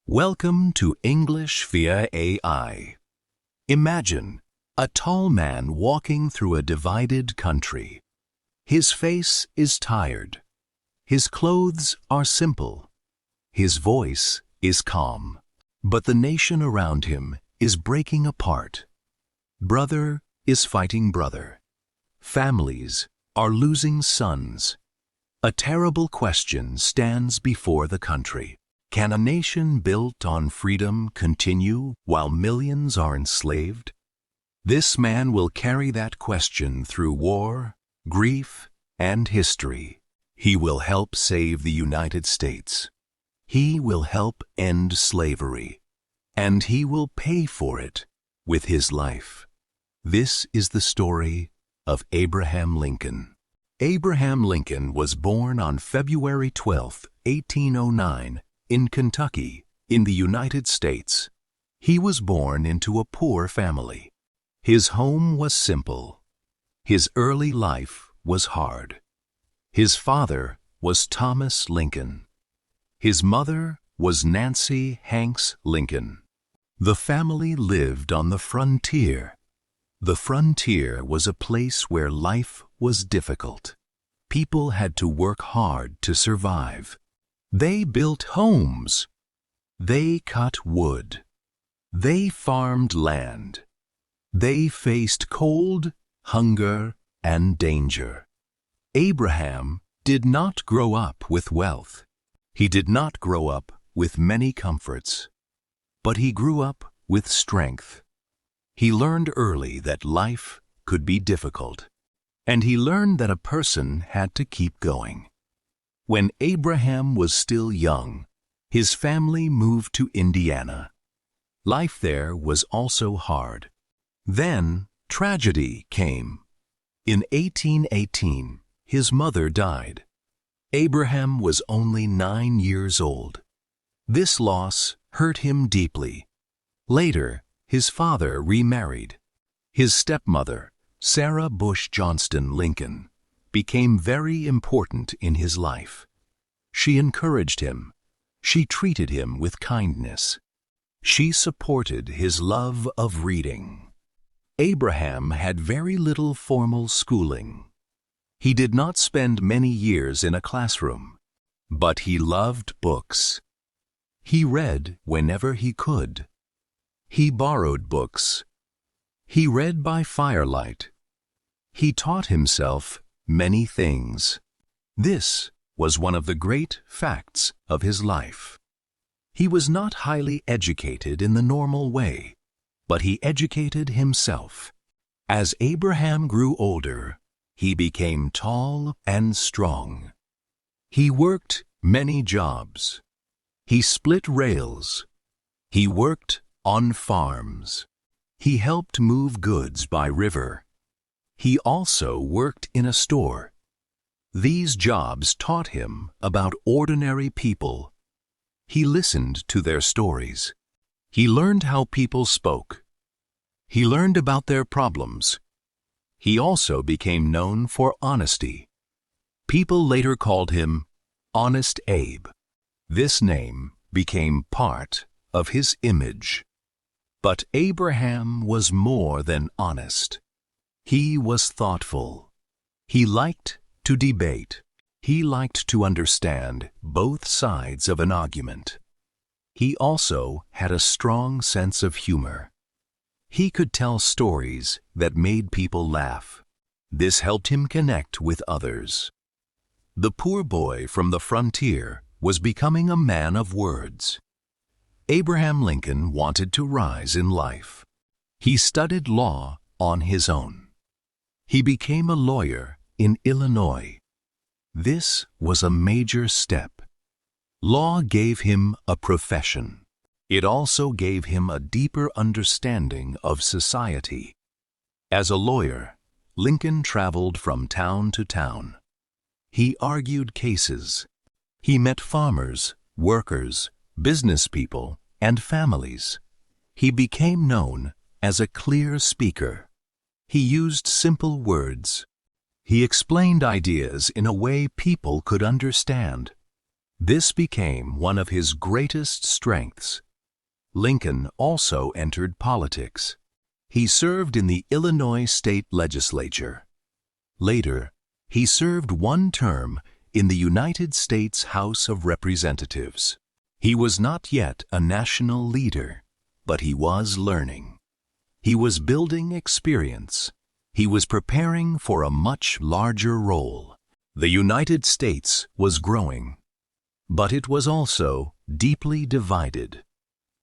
Welcome to English via AI. Imagine a tall man walking through a divided country. His face is tired. His clothes are simple. His voice is calm. But the nation around him is breaking apart. Brother is fighting brother. Families are losing sons. A terrible question stands before the country. Can a nation built on freedom continue while millions are enslaved? This man will carry that question through war, grief, and history. He will help save the United States. He will help end slavery. And he will pay for it with his life. This is the story of Abraham Lincoln. Abraham Lincoln was born on February 12, 1809, in Kentucky, in the United States. He was born into a poor family. His home was simple. His early life was hard. His father was Thomas Lincoln. His mother was Nancy Hanks Lincoln. The family lived on the frontier. The frontier was a place where life was difficult. People had to work hard to survive. They built homes. They cut wood. They farmed land. They faced cold, hunger, and danger. Abraham did not grow up with wealth. He did not grow up with many comforts. But he grew up with strength. He learned early that life could be difficult. And he learned that a person had to keep going. When Abraham was still young, his family moved to Indiana. Life there was also hard. Then tragedy came. In 1818, his mother died. Abraham was only 9 years old. This loss hurt him deeply. Later, his father remarried. His stepmother, Sarah Bush Johnston Lincoln, became very important in his life. She encouraged him. She treated him with kindness. She supported his love of reading. Abraham had very little formal schooling. He did not spend many years in a classroom, but he loved books. He read whenever he could. He borrowed books. He read by firelight. He taught himself many things. This was one of the great facts of his life. He was not highly educated in the normal way, but he educated himself. As Abraham grew older, he became tall and strong. He worked many jobs. He split rails. He worked on farms. He helped move goods by river. He also worked in a store. These jobs taught him about ordinary people. He listened to their stories. He learned how people spoke. He learned about their problems. He also became known for honesty. People later called him Honest Abe. This name became part of his image. But Abraham was more than honest. He was thoughtful. He liked to debate. He liked to understand both sides of an argument. He also had a strong sense of humor. He could tell stories that made people laugh. This helped him connect with others. The poor boy from the frontier was becoming a man of words. Abraham Lincoln wanted to rise in life. He studied law on his own. He became a lawyer in Illinois. This was a major step. Law gave him a profession. It also gave him a deeper understanding of society. As a lawyer, Lincoln traveled from town to town. He argued cases. He met farmers, workers, business people, and families. He became known as a clear speaker. He used simple words. He explained ideas in a way people could understand. This became one of his greatest strengths. Lincoln also entered politics. He served in the Illinois state legislature. Later, he served one term in the United States House of Representatives. He was not yet a national leader, but he was learning. He was building experience. He was preparing for a much larger role. The United States was growing, but it was also deeply divided.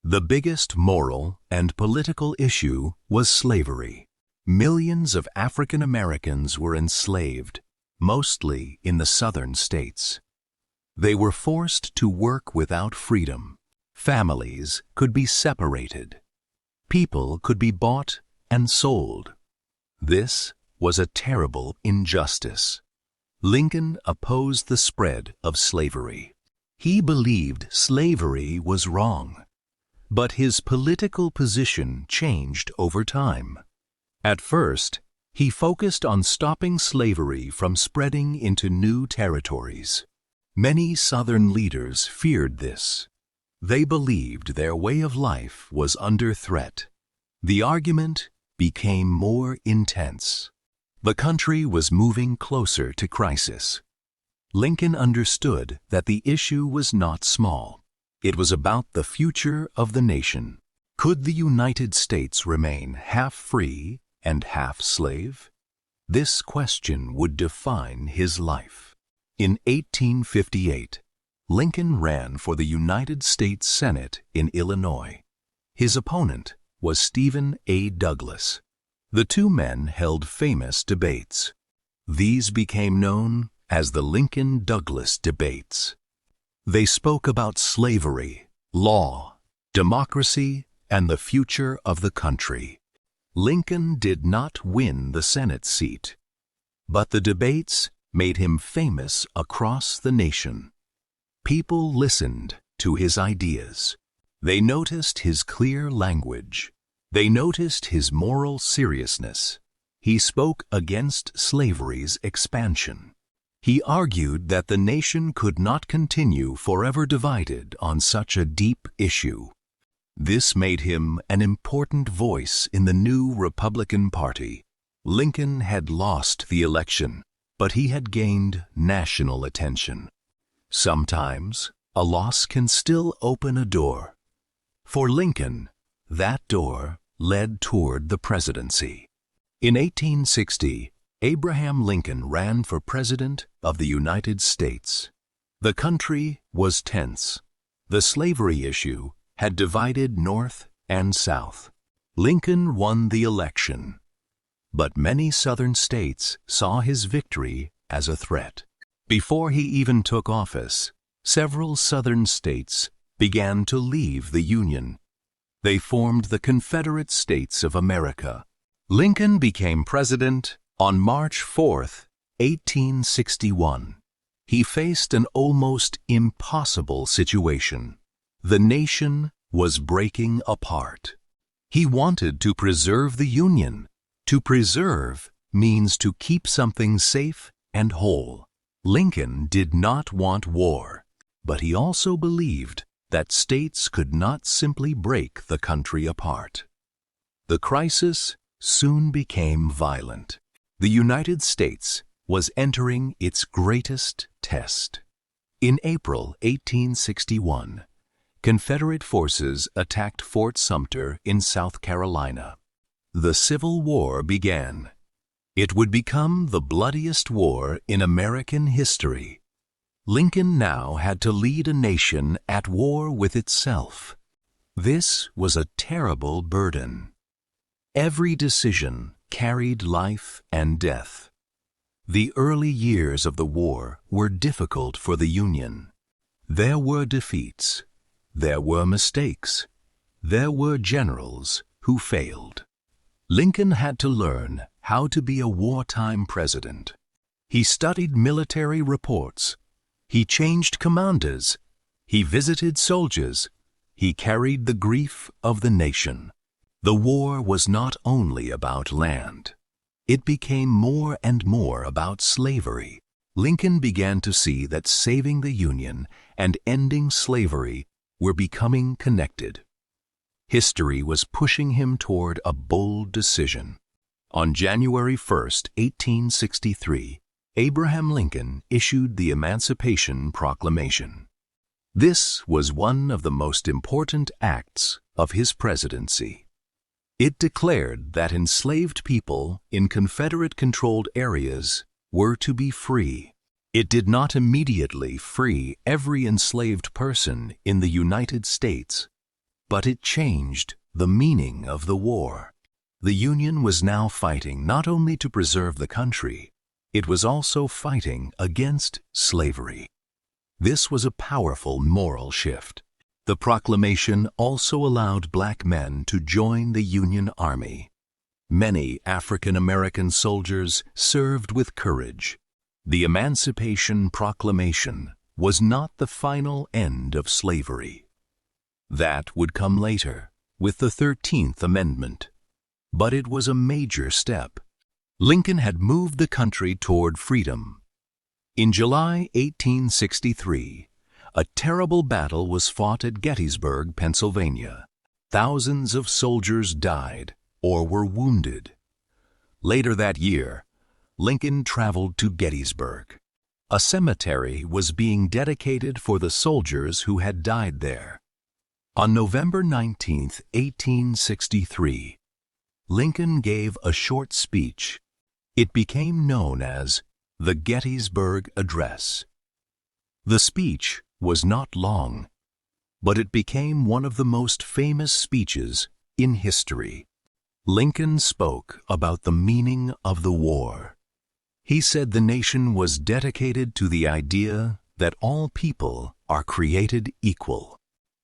The biggest moral and political issue was slavery. Millions of African Americans were enslaved, mostly in the southern states. They were forced to work without freedom. Families could be separated. People could be bought and sold. This was a terrible injustice. Lincoln opposed the spread of slavery. He believed slavery was wrong. But his political position changed over time. At first, he focused on stopping slavery from spreading into new territories. Many Southern leaders feared this. They believed their way of life was under threat. The argument became more intense. The country was moving closer to crisis. Lincoln understood that the issue was not small. It was about the future of the nation. Could the United States remain half free and half slave? This question would define his life. In 1858, Lincoln ran for the United States Senate in Illinois. His opponent was Stephen A. Douglas. The two men held famous debates. These became known as the Lincoln-Douglas debates. They spoke about slavery, law, democracy, and the future of the country. Lincoln did not win the Senate seat, but the debates made him famous across the nation. People listened to his ideas. They noticed his clear language. They noticed his moral seriousness. He spoke against slavery's expansion. He argued that the nation could not continue forever divided on such a deep issue. This made him an important voice in the new Republican Party. Lincoln had lost the election, but he had gained national attention. Sometimes, a loss can still open a door. For Lincoln, that door led toward the presidency. In 1860, Abraham Lincoln ran for President of the United States. The country was tense. The slavery issue had divided North and South. Lincoln won the election, but many Southern states saw his victory as a threat. Before he even took office, several Southern states began to leave the Union. They formed the Confederate States of America. Lincoln became president on March 4, 1861. He faced an almost impossible situation. The nation was breaking apart. He wanted to preserve the Union. To preserve means to keep something safe and whole. Lincoln did not want war, but he also believed that states could not simply break the country apart. The crisis soon became violent. The United States was entering its greatest test. In April 1861, Confederate forces attacked Fort Sumter in South Carolina. The Civil War began. It would become the bloodiest war in American history. Lincoln now had to lead a nation at war with itself. This was a terrible burden. Every decision carried life and death. The early years of the war were difficult for the Union. There were defeats. There were mistakes. There were generals who failed. Lincoln had to learn how to be a wartime president. He studied military reports. He changed commanders. He visited soldiers. He carried the grief of the nation. The war was not only about land. It became more and more about slavery. Lincoln began to see that saving the Union and ending slavery were becoming connected. History was pushing him toward a bold decision. On January 1st, 1863, Abraham Lincoln issued the Emancipation Proclamation. This was one of the most important acts of his presidency. It declared that enslaved people in Confederate-controlled areas were to be free. It did not immediately free every enslaved person in the United States, but it changed the meaning of the war. The Union was now fighting not only to preserve the country, it was also fighting against slavery. This was a powerful moral shift. The proclamation also allowed black men to join the Union Army. Many African American soldiers served with courage. The Emancipation Proclamation was not the final end of slavery. That would come later, with the 13th Amendment. But it was a major step. Lincoln had moved the country toward freedom. In July 1863, a terrible battle was fought at Gettysburg, Pennsylvania. Thousands of soldiers died or were wounded. Later that year, Lincoln traveled to Gettysburg. A cemetery was being dedicated for the soldiers who had died there. On November 19, 1863, Lincoln gave a short speech. It became known as the Gettysburg Address. The speech was not long, but it became one of the most famous speeches in history. Lincoln spoke about the meaning of the war. He said the nation was dedicated to the idea that all people are created equal.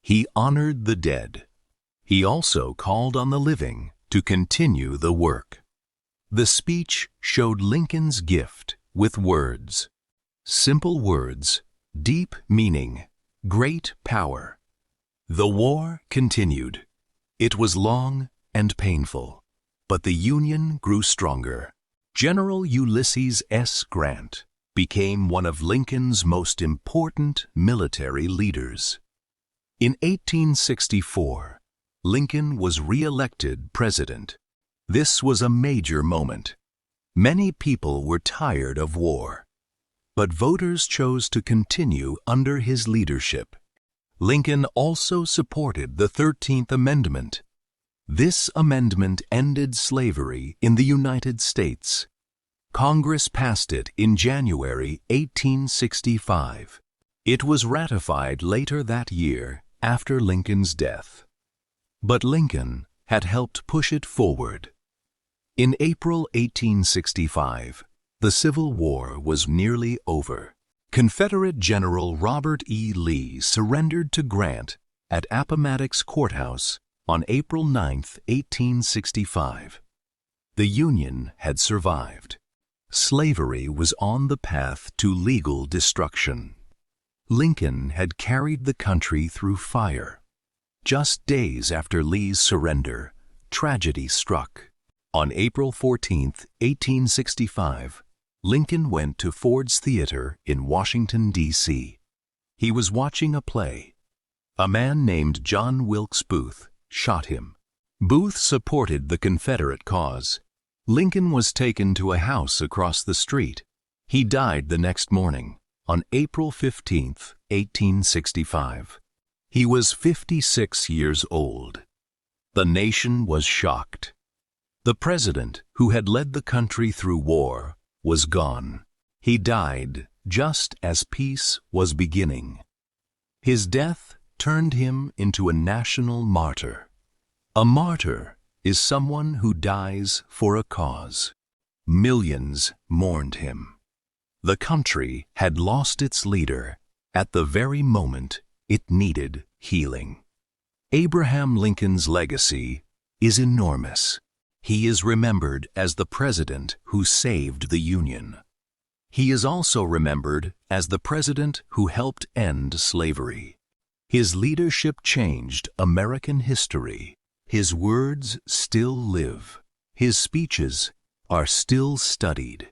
He honored the dead. He also called on the living to continue the work. The speech showed Lincoln's gift with words. Simple words, deep meaning, great power. The war continued. It was long and painful, but the Union grew stronger. General Ulysses S. Grant became one of Lincoln's most important military leaders. In 1864, Lincoln was re-elected president. This was a major moment. Many people were tired of war, but voters chose to continue under his leadership. Lincoln also supported the 13th Amendment. This amendment ended slavery in the United States. Congress passed it in January 1865. It was ratified later that year after Lincoln's death. But Lincoln had helped push it forward. In April 1865, the Civil War was nearly over. Confederate General Robert E. Lee surrendered to Grant at Appomattox Courthouse on April 9, 1865. The Union had survived. Slavery was on the path to legal destruction. Lincoln had carried the country through fire. Just days after Lee's surrender, tragedy struck. On April 14, 1865, Lincoln went to Ford's Theater in Washington, D.C. He was watching a play. A man named John Wilkes Booth shot him. Booth supported the Confederate cause. Lincoln was taken to a house across the street. He died the next morning, on April 15, 1865. He was 56 years old. The nation was shocked. The president who had led the country through war was gone. He died just as peace was beginning. His death turned him into a national martyr. A martyr is someone who dies for a cause. Millions mourned him. The country had lost its leader at the very moment it needed healing. Abraham Lincoln's legacy is enormous. He is remembered as the president who saved the Union. He is also remembered as the president who helped end slavery. His leadership changed American history. His words still live. His speeches are still studied.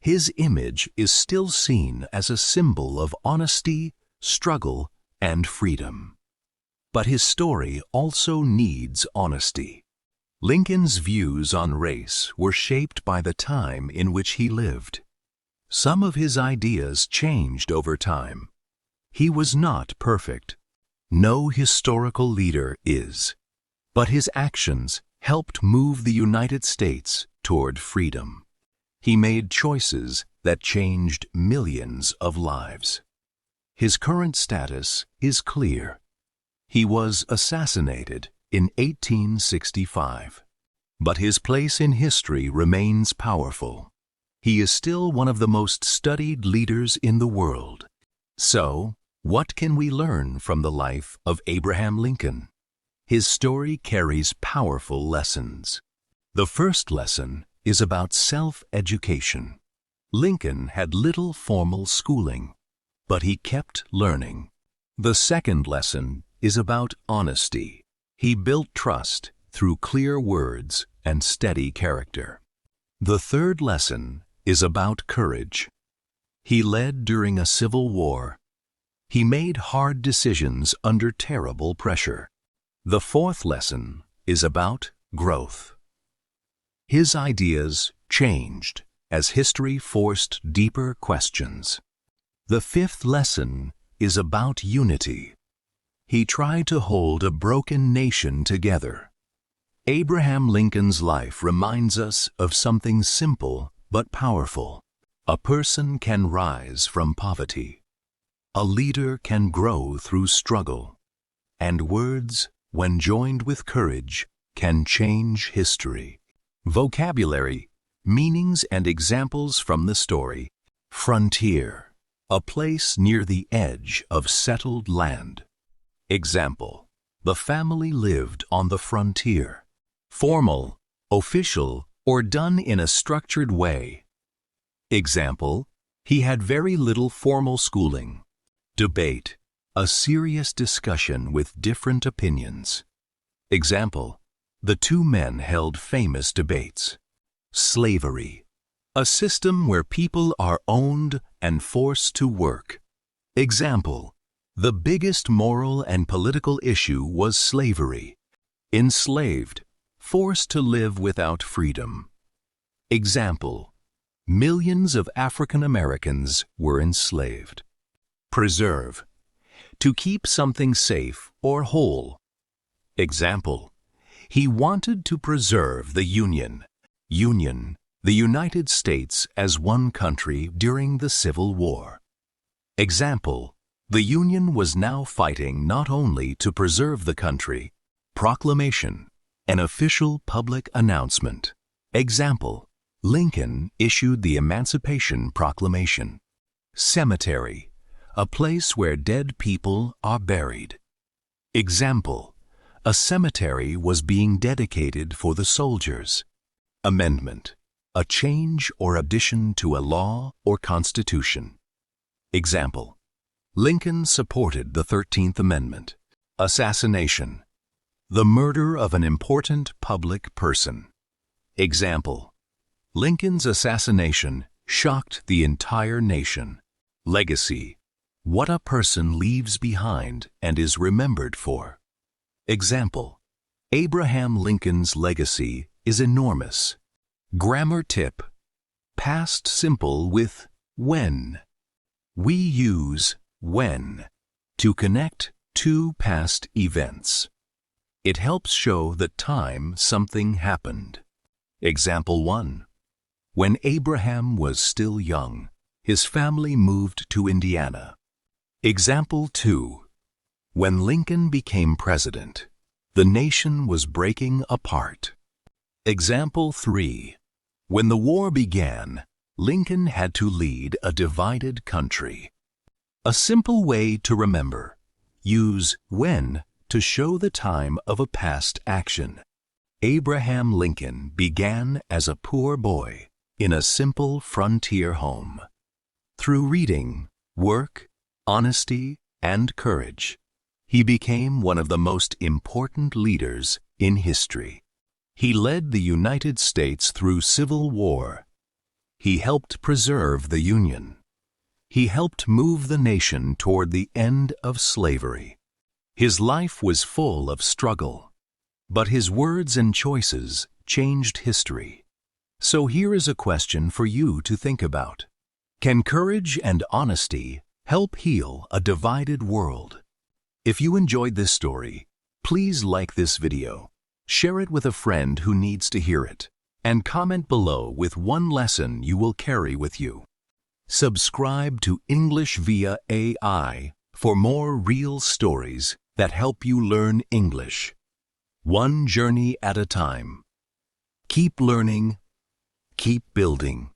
His image is still seen as a symbol of honesty, struggle, and freedom. But his story also needs honesty. Lincoln's views on race were shaped by the time in which he lived. Some of his ideas changed over time. He was not perfect. No historical leader is. But his actions helped move the United States toward freedom. He made choices that changed millions of lives. His current status is clear. He was assassinated in 1865. But his place in history remains powerful. He is still one of the most studied leaders in the world. So, what can we learn from the life of Abraham Lincoln? His story carries powerful lessons. The first lesson is about self-education. Lincoln had little formal schooling, but he kept learning. The second lesson is about honesty. He built trust through clear words and steady character. The third lesson is about courage. He led during a civil war. He made hard decisions under terrible pressure. The fourth lesson is about growth. His ideas changed as history forced deeper questions. The fifth lesson is about unity. He tried to hold a broken nation together. Abraham Lincoln's life reminds us of something simple but powerful. A person can rise from poverty. A leader can grow through struggle. And words, when joined with courage, can change history. Vocabulary, meanings and examples from the story. Frontier, a place near the edge of settled land. Example, the family lived on the frontier. Formal, official, or done in a structured way. Example, he had very little formal schooling. Debate, a serious discussion with different opinions. Example, the two men held famous debates. Slavery, a system where people are owned and forced to work. Example, the biggest moral and political issue was slavery. Enslaved, forced to live without freedom. Example, millions of African Americans were enslaved. Preserve, to keep something safe or whole. Example, he wanted to preserve the Union, the United States as one country during the Civil War. Example, the Union was now fighting not only to preserve the country. Proclamation, an official public announcement. Example, Lincoln issued the Emancipation Proclamation. Cemetery, a place where dead people are buried. Example, a cemetery was being dedicated for the soldiers. Amendment, a change or addition to a law or constitution. Example, Lincoln supported the 13th Amendment. Assassination, the murder of an important public person. Example, Lincoln's assassination shocked the entire nation. Legacy, what a person leaves behind and is remembered for. Example, Abraham Lincoln's legacy is enormous. Grammar tip, past simple with when. We use when to connect two past events. It helps show the time something happened. Example 1. When Abraham was still young, his family moved to Indiana. Example 2. When Lincoln became president, the nation was breaking apart. Example 3. When the war began, Lincoln had to lead a divided country. A simple way to remember. Use when to show the time of a past action. Abraham Lincoln began as a poor boy in a simple frontier home. Through reading, work, honesty, and courage, he became one of the most important leaders in history. He led the United States through civil war. He helped preserve the Union. He helped move the nation toward the end of slavery. His life was full of struggle, but his words and choices changed history. So here is a question for you to think about. Can courage and honesty help heal a divided world? If you enjoyed this story, please like this video, share it with a friend who needs to hear it, and comment below with one lesson you will carry with you. Subscribe to English via AI for more real stories that help you learn English, one journey at a time. Keep learning, keep building.